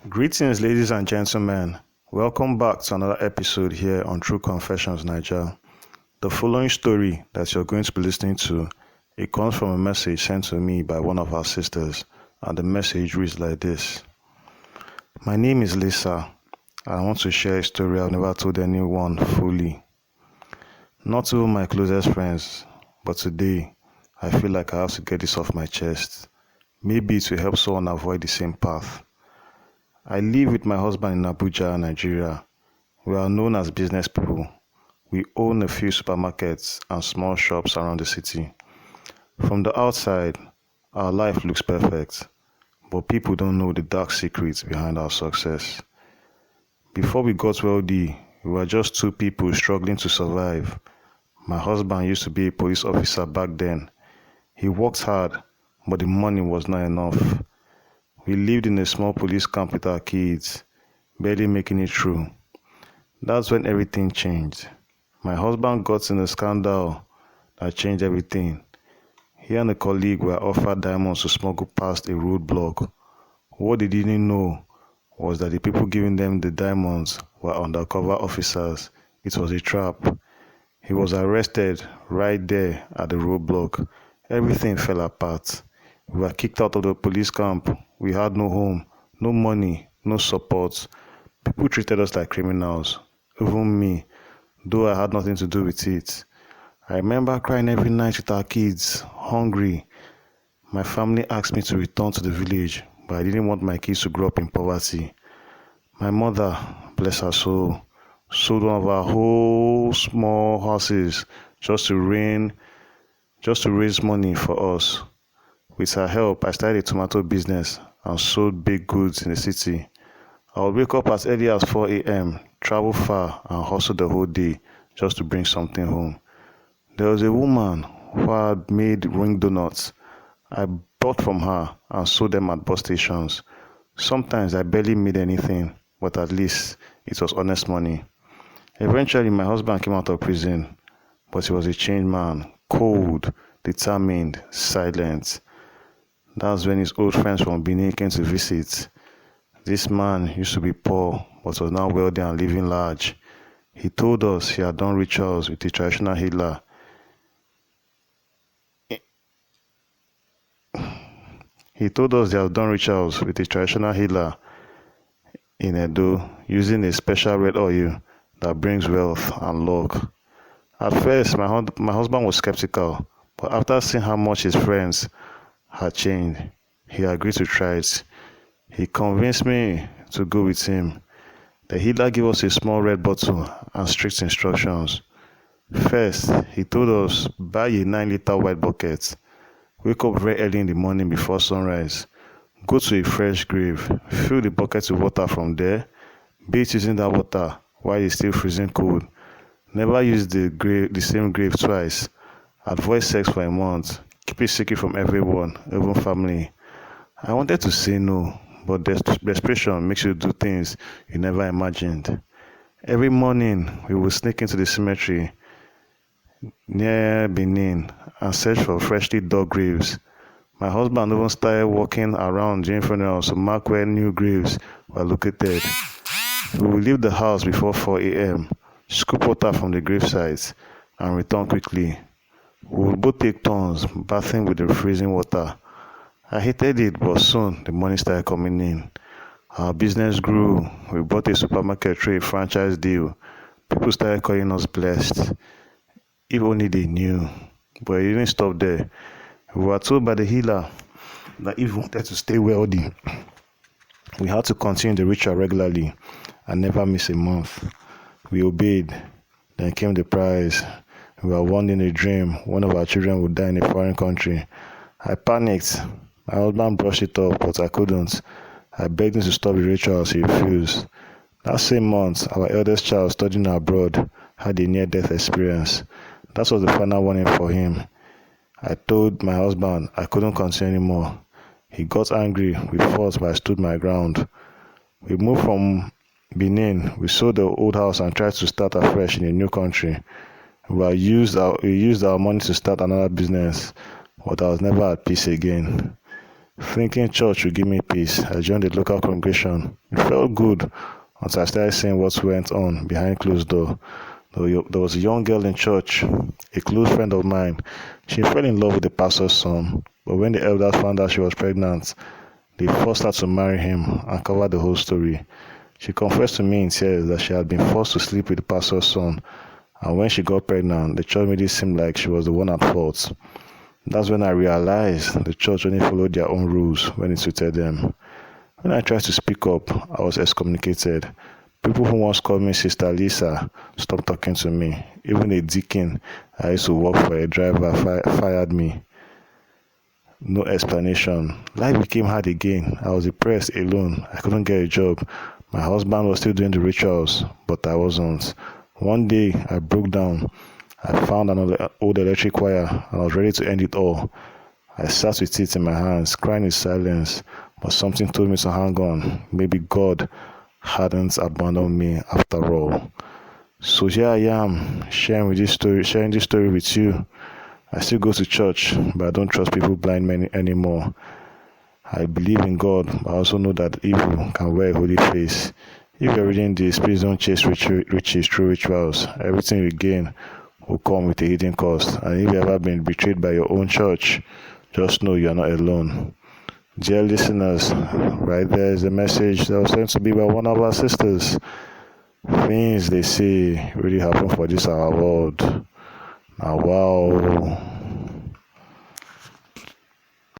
Greetings, ladies and gentlemen. Welcome back to another episode here on True Confessions Naija. The following story that you're going to be listening to, it comes from a message sent to me by one of our sisters, and the message reads like this. My name is Lisa, and I want to share a story I've never told anyone fully. Not even my closest friends, but today, I feel like I have to get this off my chest. Maybe it will help someone avoid the same path. I live with my husband in Abuja, Nigeria. We are known as business people. We own a few supermarkets and small shops around the city. From the outside, our life looks perfect, but people don't know the dark secrets behind our success. Before we got wealthy, we were just two people struggling to survive. My husband used to be a police officer back then. He worked hard, but the money was not enough. We lived in a small police camp with our kids, barely making it through. That's when everything changed. My husband got in a scandal that changed everything. He and a colleague were offered diamonds to smuggle past a roadblock. What they didn't know was that the people giving them the diamonds were undercover officers. It was a trap. He was arrested right there at the roadblock. Everything fell apart. We were kicked out of the police camp. We had no home, no money, no support. People treated us like criminals, even me, though I had nothing to do with it. I remember crying every night with our kids, hungry. My family asked me to return to the village, but I didn't want my kids to grow up in poverty. My mother, bless her soul, sold one of our whole small houses just to raise money for us. With her help, I started a tomato business and sold baked goods in the city. I would wake up as early as 4 a.m., travel far, and hustle the whole day just to bring something home. There was a woman who had made ring donuts. I bought from her and sold them at bus stations. Sometimes I barely made anything, but at least it was honest money. Eventually, my husband came out of prison, but he was a changed man, cold, determined, silent. That's when his old friends from Benin came to visit. This man used to be poor, but was now wealthy and living large. He told us he had done rituals with a traditional healer. In Edo using a special red oil that brings wealth and luck. At first, my husband was skeptical, but after seeing how much his friends had changed, he agreed to try it. He convinced me to go with him. The healer gave us a small red bottle and strict instructions. First, he told us, buy a 9-liter white bucket. Wake up very early in the morning before sunrise. Go to a fresh grave. Fill the bucket with water from there. Bathe using that water while it's still freezing cold. Never use the same grave twice. Avoid sex for a month. Keep it secret from everyone, even family. I wanted to say no, but desperation makes you do things you never imagined. Every morning, we would sneak into the cemetery near Benin and search for freshly dug graves. My husband even started walking around during funerals to mark where new graves were located. We would leave the house before 4 a.m., scoop water from the grave sites, and return quickly. We would both take turns bathing with the freezing water. I hated it, but soon the money started coming in. Our business grew. We bought a supermarket through a franchise deal. People started calling us blessed. If only they knew. But it didn't stop there. We were told by the healer that if we wanted to stay wealthy, we had to continue the ritual regularly and never miss a month. We obeyed. Then came the prize. We were warned in a dream one of our children would die in a foreign country. I panicked. My husband brushed it off, but I couldn't. I begged him to stop the rituals. He refused. That same month, our eldest child studying abroad had a near-death experience. That was the final warning for him. I told my husband I couldn't continue anymore. He got angry. We fought, but I stood my ground. We moved from Benin. We sold the old house and tried to start afresh in a new country. We used our money to start another business, but I was never at peace again. thinking church would give me peace. I joined the local congregation. It felt good until I started seeing what went on behind closed door. There was a young girl in church, a close friend of mine. She fell in love with the pastor's son, but when the elders found out she was pregnant, they forced her to marry him and covered the whole story. She confessed to me in tears that she had been forced to sleep with the pastor's son, and when she got pregnant, the church made it seem like she was the one at fault. That's when I realized the church only followed their own rules when it suited them. When I tried to speak up, I was excommunicated. People who once called me Sister Lisa stopped talking to me. Even a deacon I used to work for, a driver, fired me. No explanation. Life became hard again. I was depressed, alone. I couldn't get a job. My husband was still doing the rituals, but I wasn't. One day, I broke down. I found an old electric wire, and I was ready to end it all. I sat with it in my hands, crying in silence, but something told me to hang on. Maybe God hadn't abandoned me after all. So here I am, sharing this story with you. I still go to church, but I don't trust people blindly anymore. I believe in God, but I also know that evil can wear a holy face. If you're reading this, please don't chase riches through rituals. Everything you gain will come with a hidden cost. And if you've ever been betrayed by your own church, just know you're not alone. Dear listeners, right there is a message that was sent to me by one of our sisters. Things they say really happen for this our world. Now, wow.